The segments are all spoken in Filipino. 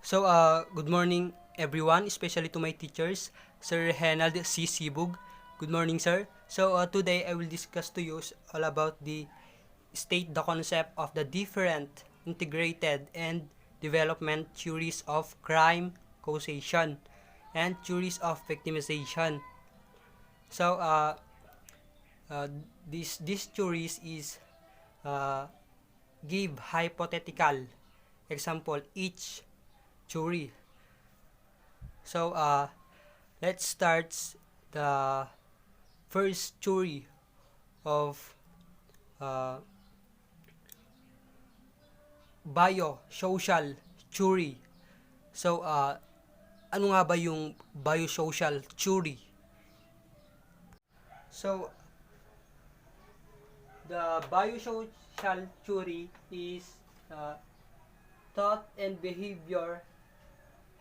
Good morning everyone, especially to my teachers, Sir Henald C. Sibug. Good morning, sir. Today I will discuss to you all about the concept of the different integrated and development theories of crime, causation, and theories of victimization. So, uh, uh, these theories is uh, give hypothetical example each theory. So, let's start the first theory of uh, biosocial theory. Ano nga ba yung biosocial theory? So, the biosocial theory is thought and behavior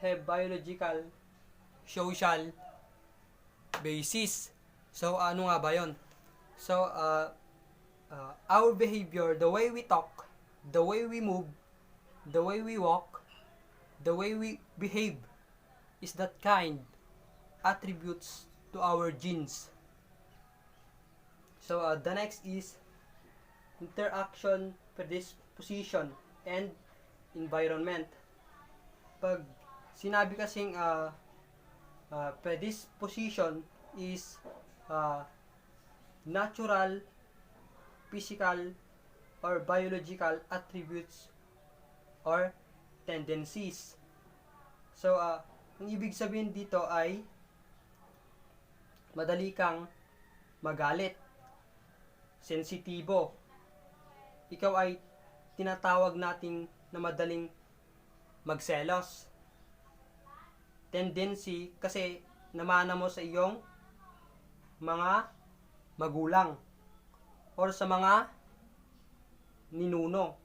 have biological, social basis. So, ano nga ba yon? So, our behavior, the way we talk, the way we move, the way we walk, the way we behave, is that kind attributes to our genes. So, the next is interaction, predisposition, and environment. Pag sinabi kasing predisposition is natural, physical, or biological attributes or tendencies. So, ang ibig sabihin dito ay madali kang magalit, sensitibo. Ikaw ay tinatawag nating na madaling magselos. Tendency kasi namana mo sa iyong mga magulang or sa mga ninuno.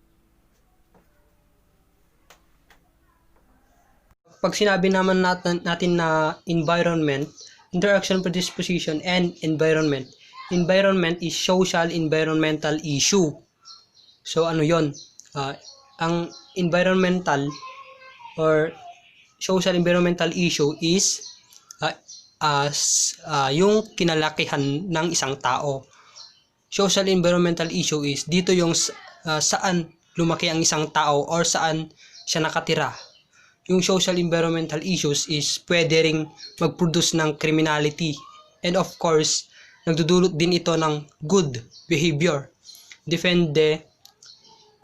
Pag sinabi naman natin na environment, interaction, predisposition, and environment. Environment is social environmental issue. So ano yon? Ang environmental or social environmental issue is yung kinalakihan ng isang tao. Social environmental issue is dito yung saan lumaki ang isang tao or saan siya nakatira. Yung social environmental issues is pwede ring mag-produce ng criminality, and of course nagdudulot din ito ng good behavior. Depende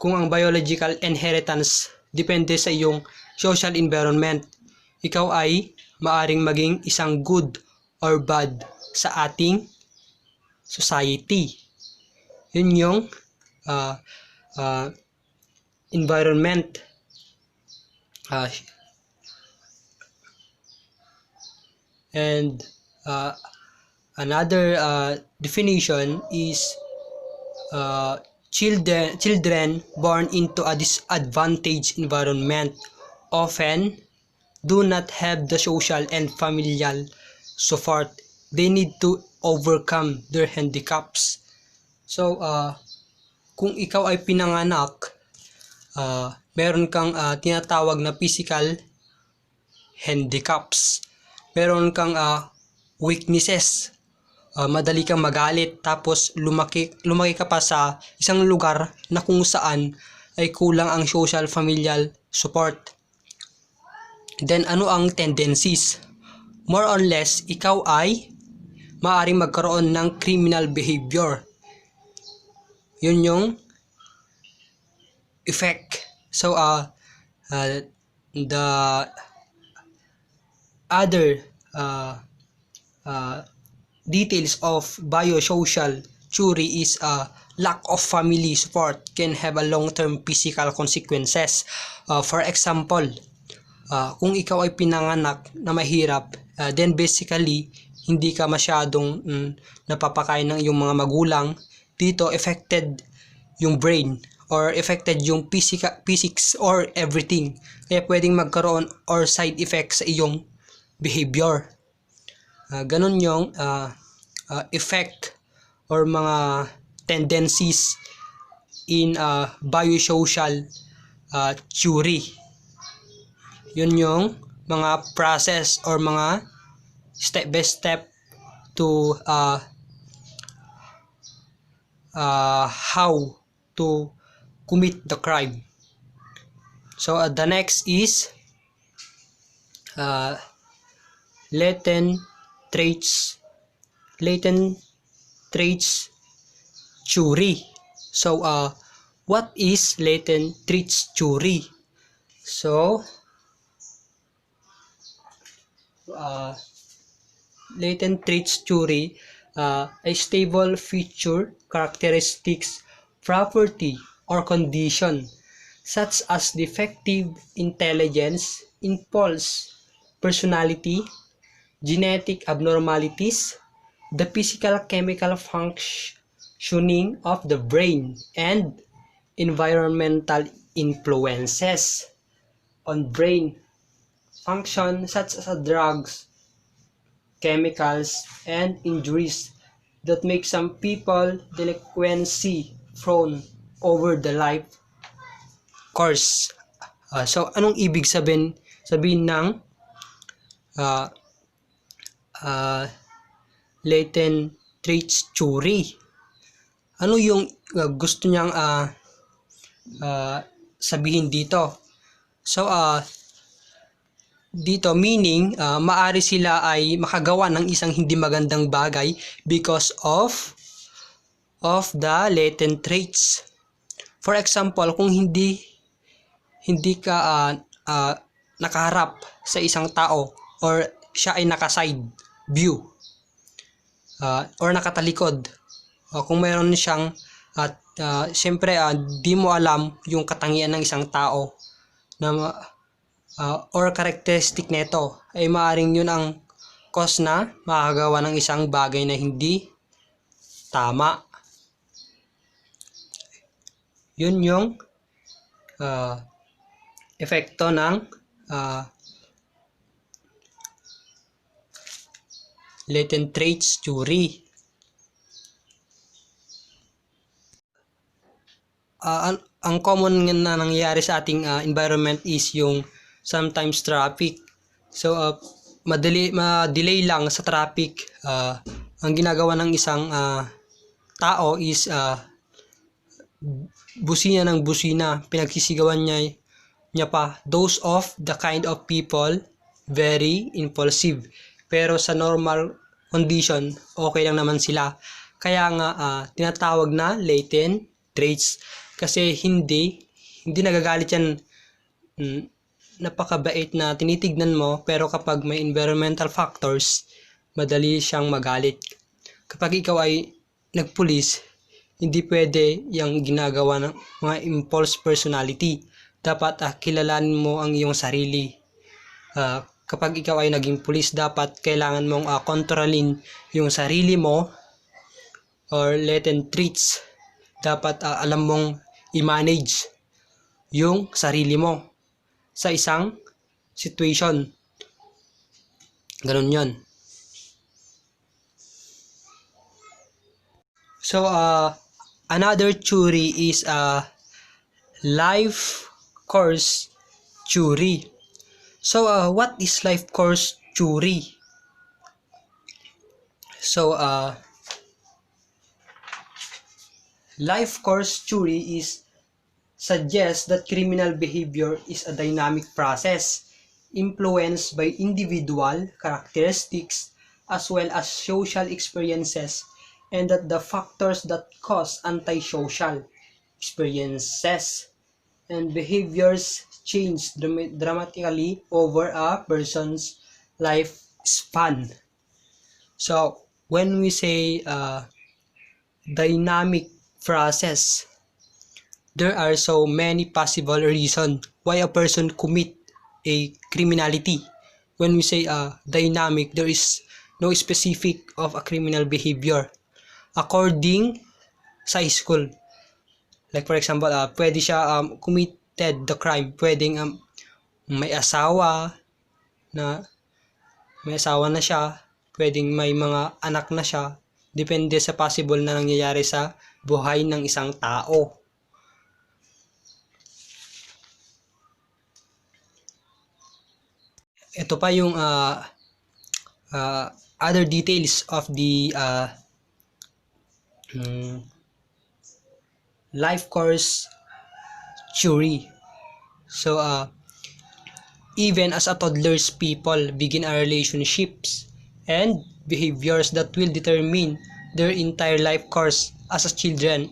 kung ang biological inheritance depende sa iyong social environment. Ikaw ay maaring maging isang good or bad sa ating society. Yun yung environment. And another definition is children born into a disadvantaged environment often do not have the social and familial support they need to overcome their handicaps. So, kung ikaw ay pinanganak, meron kang tinatawag na physical handicaps. Meron kang weaknesses. Madali kang magalit, tapos lumaki ka pa sa isang lugar na kung saan ay kulang ang social familial support. Then ano ang tendencies? More or less, ikaw ay maaaring magkaroon ng criminal behavior. Yun yung effect. So the other details of biosocial theory is lack of family support can have a long-term physical consequences. For example, kung ikaw ay pinanganak na mahirap, then basically hindi ka masyadong napapakain ng iyong mga magulang. Dito affected yung brain or affected yung physics or everything. Kaya pwedeng magkaroon or side effects sa iyong behavior. Ganun yung effect or mga tendencies in biosocial theory. Yun yung mga process or mga step by step to how to commit the crime. So the next is latent traits latent traits theory. So what is latent traits theory? So latent traits theory, a stable feature, characteristics, property, or condition such as defective intelligence, impulse, personality, genetic abnormalities, the physical chemical functioning of the brain, and environmental influences on brain function such as drugs, chemicals, and injuries that make some people delinquency prone over the life course. So anong ibig sabihin ng uh, uh, latent traits theory? Ano yung gusto niyang sabihin dito? So dito meaning maari sila ay makagawa ng isang hindi magandang bagay because of the latent traits. For example, kung hindi ka nakaharap sa isang tao or siya ay naka-side view or nakatalikod, kung mayroon siyang at siyempre di mo alam yung katangian ng isang tao na or characteristic nito, ay maaring yun ang cause na makagawa ng isang bagay na hindi tama. Yun yung epekto ng latent traits theory. Ang common na nangyayari sa ating environment is yung sometimes traffic. So ma-delay lang sa traffic, ang ginagawa ng isang tao is busina ng busina, pinagsisigawan niya pa. Those of the kind of people very impulsive, pero sa normal condition okay lang naman sila. Kaya nga tinatawag na latent traits kasi hindi nagagalit yan. Napakabait na tinitignan mo, pero kapag may environmental factors, madali siyang magalit. Kapag ikaw ay nagpulis, hindi pwede yung ginagawa ng mga impulse personality. Dapat kilalanin mo ang iyong sarili. Kapag ikaw ay naging pulis, dapat kailangan mong kontrolin yung sarili mo or latent traits. Dapat alam mong i-manage yung sarili mo sa isang situation. Ganun yon. So another theory is life course theory. So what is life course theory? So life course theory suggests that criminal behavior is a dynamic process influenced by individual characteristics as well as social experiences, and that the factors that cause antisocial experiences and behaviors change dramatically over a person's lifespan. So when we say dynamic process, there are so many possible reasons why a person commit a criminality. When we say dynamic, there is no specific of a criminal behavior according sa school. Like for example, pwede siya committed the crime, pwedeng may asawa na siya, pwedeng may mga anak na siya, depende sa possible na nangyayari sa buhay ng isang tao. ito pa yung other details of the life course theory. So even as a toddlers, people begin a relationships and behaviors that will determine their entire life course. As a children,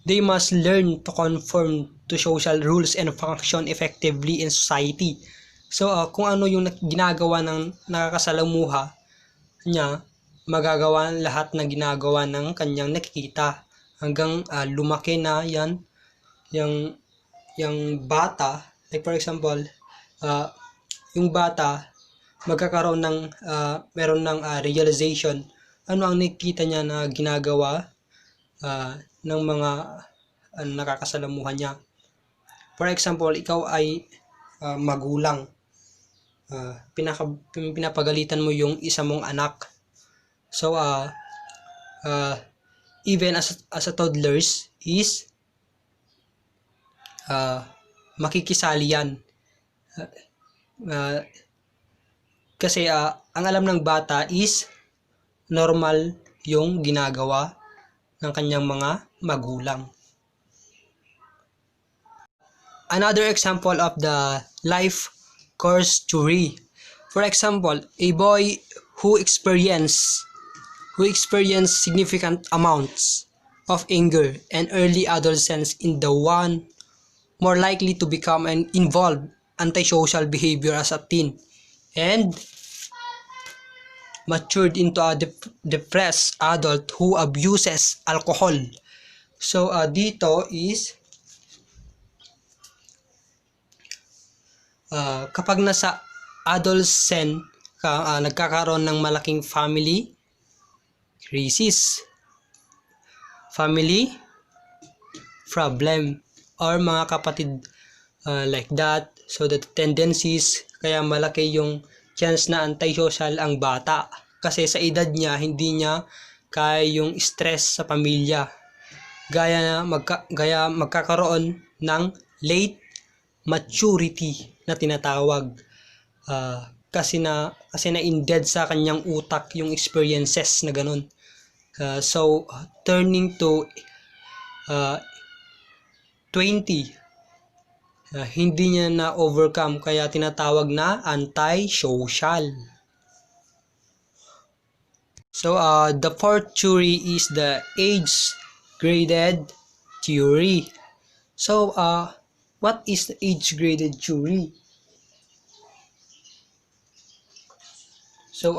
they must learn to conform to social rules and function effectively in society. So kung ano yung ginagawa ng nakakasalamuha niya, magagawa lahat ng ginagawa ng kanyang nakikita hanggang lumaki na yan yung bata. Like for example, yung bata magkakaroon ng meron ng realization ano ang nakikita niya na ginagawa ng mga nakakasalamuhan niya. For example, ikaw ay magulang, pinapagalitan mo yung isa mong anak. So even as a toddlers is makikisali yan. Kasi ang alam ng bata is normal yung ginagawa ng kanyang mga magulang. Another example of the life course theory. For example, a boy who experience significant amounts of anger and early adolescence in the one more likely to become an involved antisocial behavior as a teen and matured into a depressed adult who abuses alcohol. So dito is kapag nasa adolescent ka, nagkakaroon ng malaking family crisis, family problem, or mga kapatid like that. So the tendencies, kaya malaki yung chance na antisocial ang bata kasi sa edad niya hindi niya kaya yung stress sa pamilya, gaya magkakaroon ng late maturity na tinatawag kasi na indebted sa kanyang utak yung experiences na ganun. So turning to 20, hindi niya na overcome, kaya tinatawag na antisocial. So the fourth theory is the age graded theory. So what is the age graded theory? So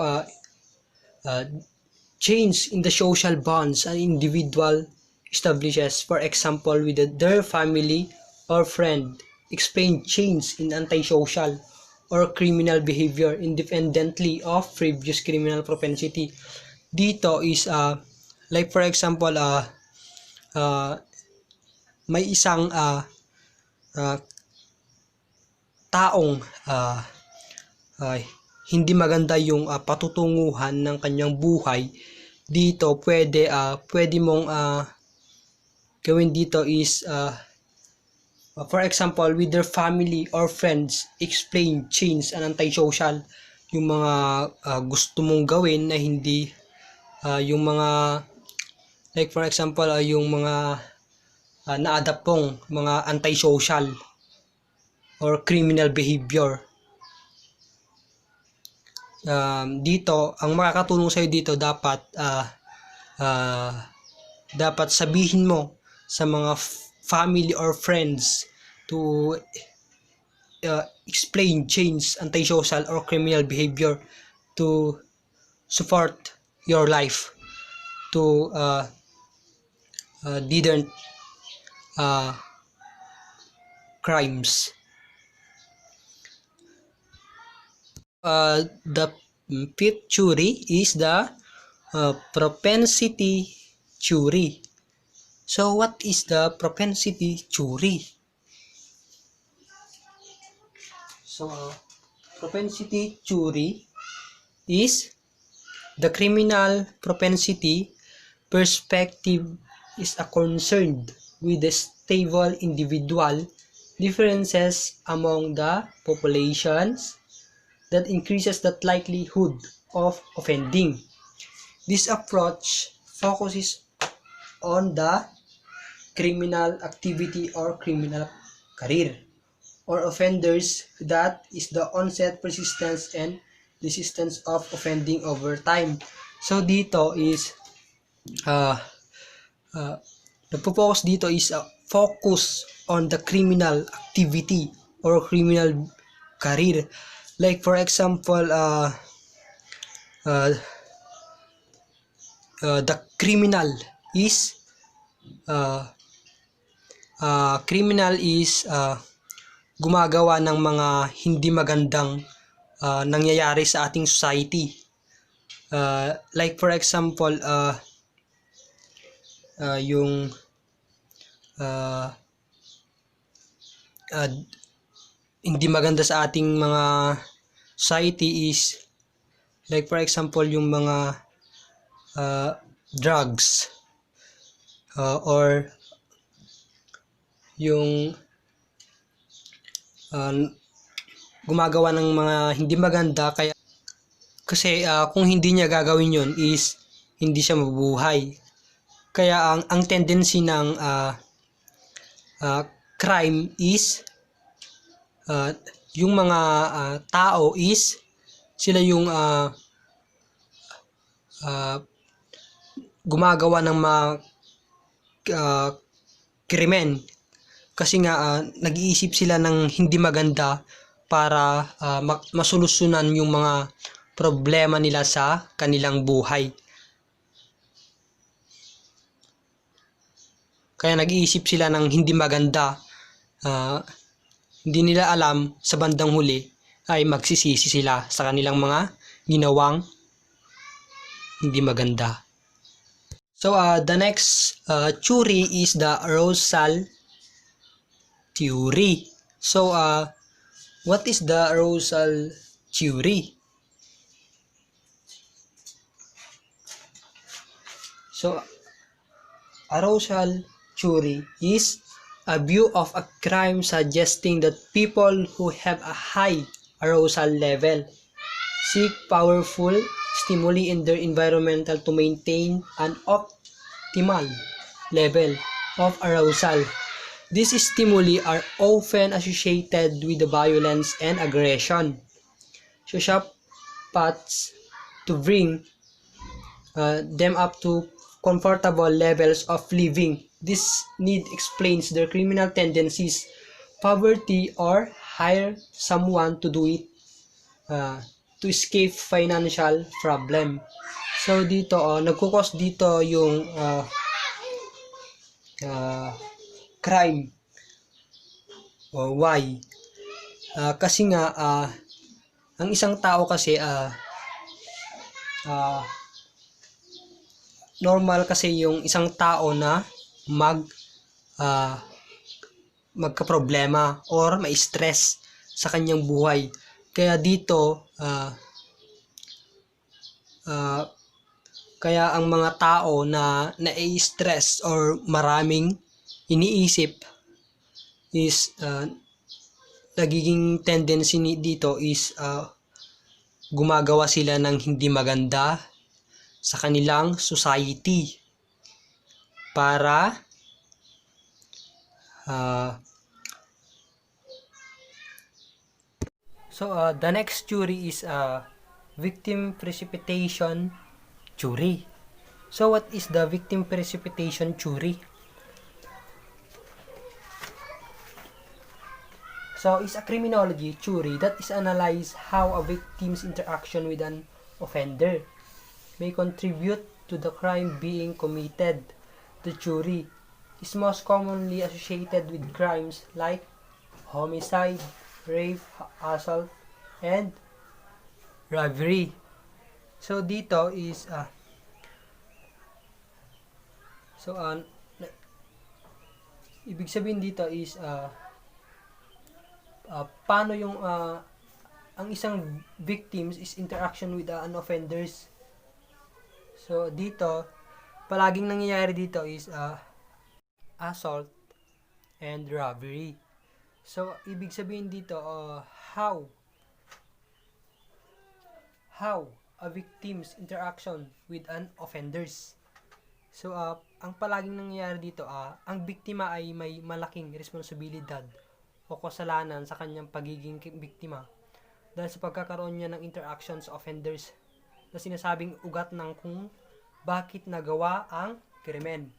change in the social bonds an individual establishes, for example with their family or friend, explain change in antisocial or criminal behavior independently of previous criminal propensity. Dito is like for example may isang taong hindi maganda yung patutunguhan ng kanyang buhay. Dito pwede mong gawin dito is for example with their family or friends, explain, change, and antisocial. Yung mga gusto mong gawin na hindi yung mga like for example yung mga na-adapt pong mga antisocial or criminal behavior. Dito ang makakatulong sa'yo dito, dapat dapat sabihin mo sa mga family or friends to explain, change, antisocial or criminal behavior to support your life to didn't crimes. The fifth theory is the propensity theory. So what is the propensity theory? So propensity theory is the criminal propensity perspective is a concerned with the stable individual differences among the populations that increases the likelihood of offending. This approach focuses on the criminal activity or criminal career or offenders, that is the onset, persistence, and resistance of offending over time. So dito is uh, uh, nagpo-focus dito is focus on the criminal activity or criminal career. Like for example, uh, the uh, criminal is gumagawa ng mga hindi magandang nangyayari sa ating society. Like for example, yung uh, uh, hindi maganda sa ating mga society is like for example yung mga drugs, or yung uh, gumagawa ng mga hindi maganda, kaya kasi kung hindi niya gagawin yon is hindi siya mabubuhay. Kaya ang tendency ng crime is yung mga tao is sila yung gumagawa ng mga uh, krimen, kasi nga nag-iisip sila ng hindi maganda para masolusyonan yung mga problema nila sa kanilang buhay. Kaya nag-iisip sila ng hindi maganda, hindi nila alam sa bandang huli ay magsisisi sila sa kanilang mga ginawang hindi maganda. So the next theory is the arousal theory. So what is the arousal theory? So arousal theory is a view of a crime suggesting that people who have a high arousal level seek powerful stimuli in their environment to maintain an optimal level of arousal. These stimuli are often associated with violence and aggression. Sociopaths to bring them up to comfortable levels of living. This need explains their criminal tendencies, poverty, or hire someone to do it to escape financial problem. So dito nagkukos dito yung crime. Why? Kasi nga ang isang tao kasi normal kasi yung isang tao na magka-problema or ma-stress sa kanyang buhay. Kaya dito kaya ang mga tao na nai-stress or maraming iniisip is nagiging tendency dito is gumagawa sila ng hindi maganda sa kanilang society para the next theory is victim precipitation theory. So what is the victim precipitation theory? So it's a criminology theory that is analyze how a victim's interaction with an offender may contribute to the crime being committed. The theory is most commonly associated with crimes like homicide, rape, assault, and robbery. So dito is ibig sabihin dito is paano yung ang isang victims is interaction with an offenders. So dito palaging nangyayari dito is assault and robbery. So ibig sabihin dito how how a victim's interaction with an offenders. So, ang palaging nangyayari dito, ang biktima ay may malaking responsibilidad o kasalanan sa kanyang pagiging biktima dahil sa pagkakaroon niya ng interaction sa offenders na sinasabing ugat ng kung bakit nagawa ang krimen.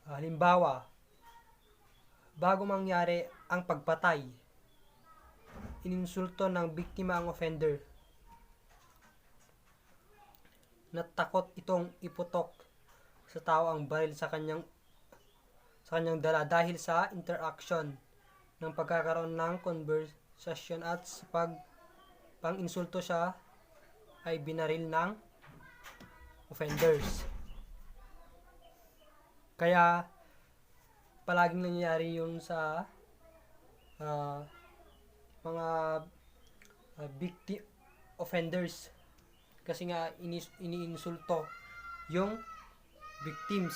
Halimbawa, bago mangyari ang pagpatay, ininsulto ng biktima ang offender. Natakot itong iputok sa tao ang baril sa kanyang dala dahil sa interaction ng pagkakaroon ng conversation at sa pang-insulto siya ay binaril ng offenders. Kaya palaging nangyayari yun sa mga offenders kasi nga iniinsulto yung victims.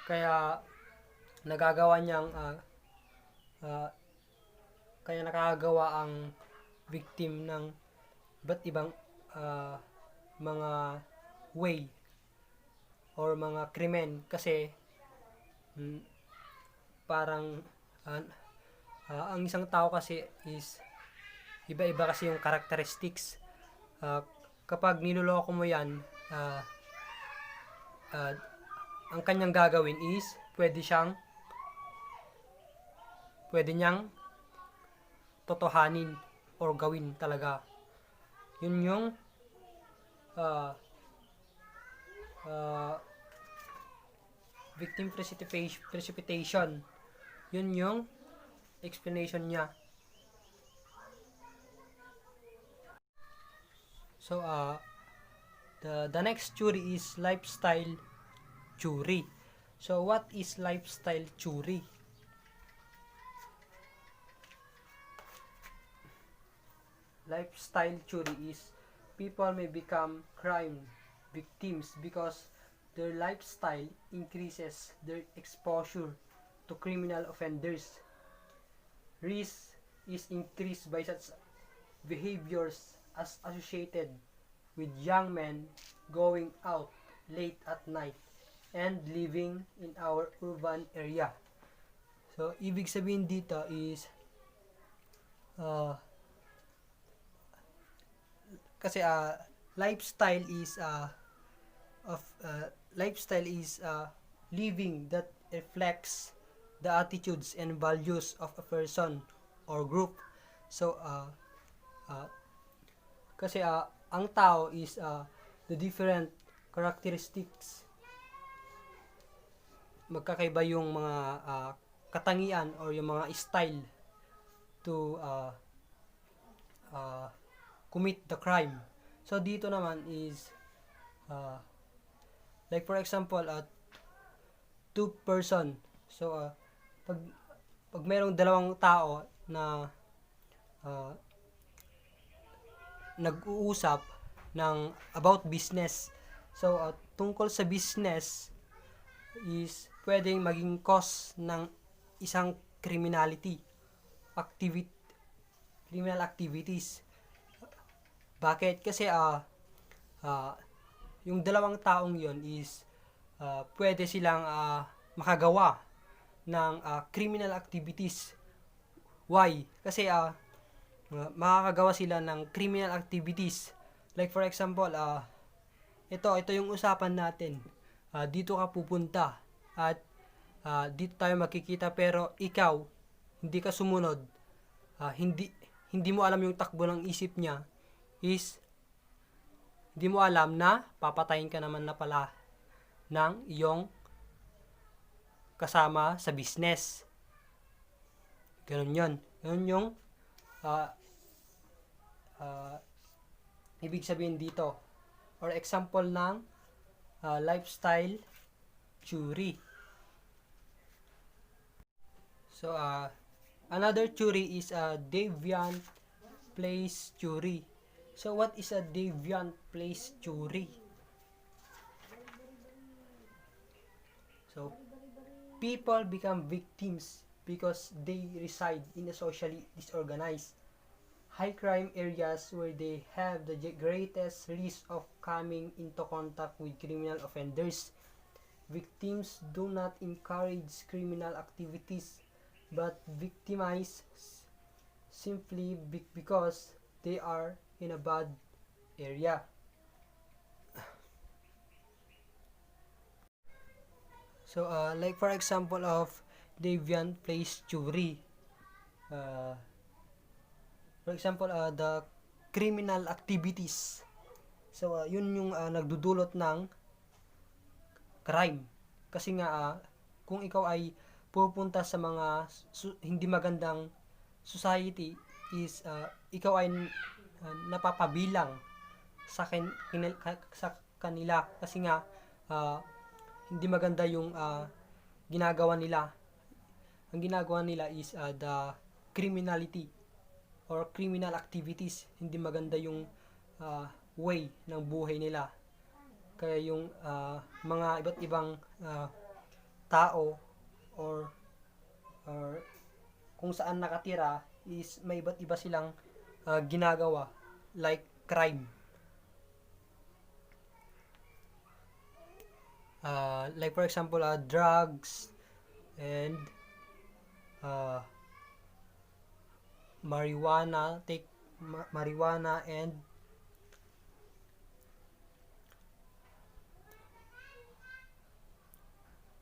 Kaya nakagawa ang victim ng iba't ibang mga way or mga krimen kasi parang ang isang tao kasi is iba-iba kasi yung characteristics. Kapag niloloko mo yan, ang kanyang gagawin is pwede niyang totohanin or gawin talaga. Yun yung victim precipitation. Yun yung explanation niya. So, the next theory is lifestyle theory. So, what is lifestyle theory? Lifestyle theory is people may become crime victims because their lifestyle increases their exposure to criminal offenders. Risk is increased by such behaviors as associated with young men going out late at night and living in our urban area. So, ibig sabihin dito is kasi lifestyle is living that reflects the attitudes and values of a person or group. So kasi ang tao is the different characteristics, magkakaiba yung mga katangian or yung mga style to commit the crime. So dito naman is like for example two person. So pag mayroong dalawang tao na nag-uusap ng about business. So tungkol sa business is pwedeng maging cause ng isang criminal activities. Bakit? Kasi yung dalawang taong yon is pwede silang makagawa ng criminal activities. Why? Kasi makakagawa sila ng criminal activities. Like for example, ito yung usapan natin. Dito ka pupunta at dito tayo makikita pero ikaw hindi ka sumunod. Hindi mo alam yung takbo ng isip niya is hindi mo alam na papatayin ka naman na pala ng iyong kasama sa business. Ganun yun. Ganun yung ibig sabihin dito. Or example ng lifestyle theory. So, another theory is deviant place theory. So, what is a deviant place theory? So, people become victims because they reside in a socially disorganized high crime areas where they have the greatest risk of coming into contact with criminal offenders. Victims do not encourage criminal activities but victimize simply because they are in a bad area. So, like for example of deviant place theory, uh, for example, the criminal activities. So, yun yung nagdudulot ng crime. Kasi nga, kung ikaw ay pupunta sa mga hindi magandang society is ikaw ay napapabilang sa kanila kasi nga hindi maganda yung ginagawa nila. Ang ginagawa nila is the criminality or criminal activities. Hindi maganda yung way ng buhay nila. Kaya yung mga iba't ibang tao or kung saan nakatira is may iba't iba silang ginagawa like crime. Like for example, drugs and marijuana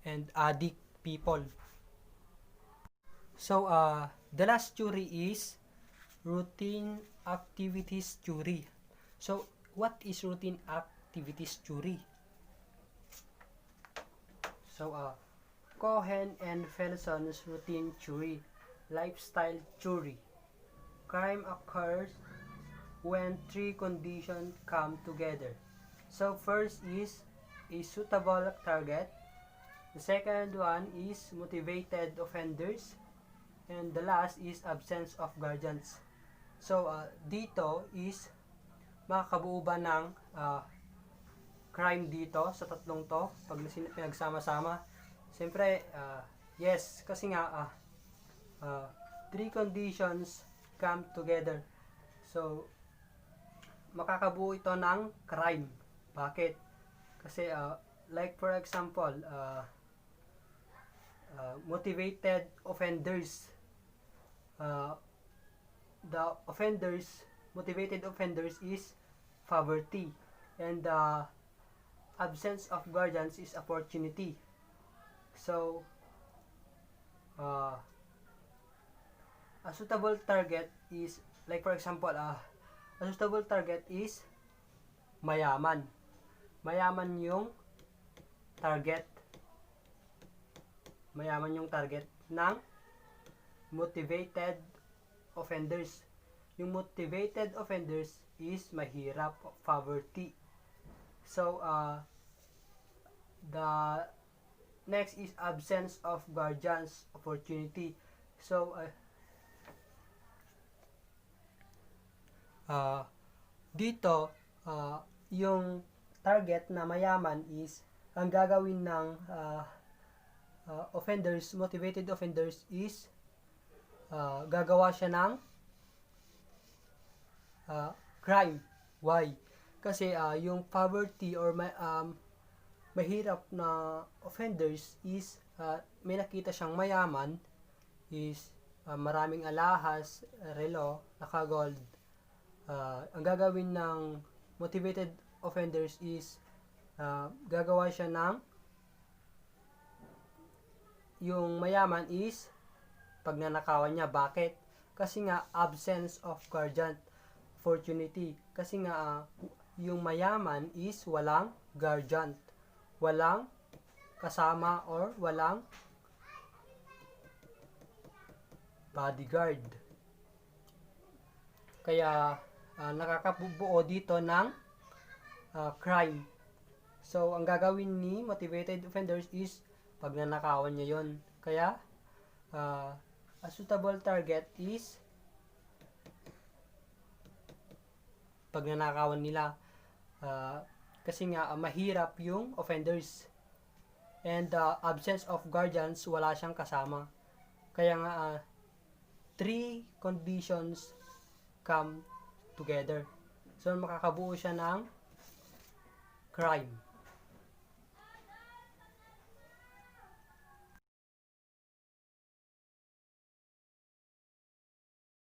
and addict people. So, the last theory is routine activities theory. So, what is routine activities theory? So, Cohen and Felson's routine theory, lifestyle theory. Crime occurs when three conditions come together. So, first is a suitable target. The second one is motivated offenders. And the last is absence of guardians. So, dito is makakabuo ba ng crime dito sa tatlong to pag pinagsama-sama? Siyempre, yes, kasi nga three conditions come together. So, makakabuo ito ng crime. Bakit? Kasi, like for example, motivated offenders. The motivated offenders is poverty, and the absence of guardians is opportunity. So, a suitable target is, like for example, a suitable target is mayaman. Mayaman yung target. Mayaman yung target ng motivated offenders. Yung motivated offenders is mahirap, poverty. So, the next is absence of guardians, opportunity. So, dito, yung target na mayaman is ang gagawin ng offenders, motivated offenders is gagawa siya ng crime. Why? Kasi yung poverty or mahirap na offenders is may nakita siyang mayaman is maraming alahas, relo, naka-gold. Ang gagawin ng motivated offenders is gagawa siya ng yung mayaman is pagnanakawan niya. Bakit? Kasi nga absence of guardian, opportunity. Kasi nga yung mayaman is walang guardian, walang kasama or walang bodyguard. Kaya nakakabuo dito ng crime. So, ang gagawin ni motivated offenders is pagnanakawan niya yon. Kaya, a suitable target is pagnanakawan nila. Kasi nga, mahirap yung offenders. And absence of guardians, wala siyang kasama. Kaya nga, three conditions come together. So, makakabuo siya ng crime.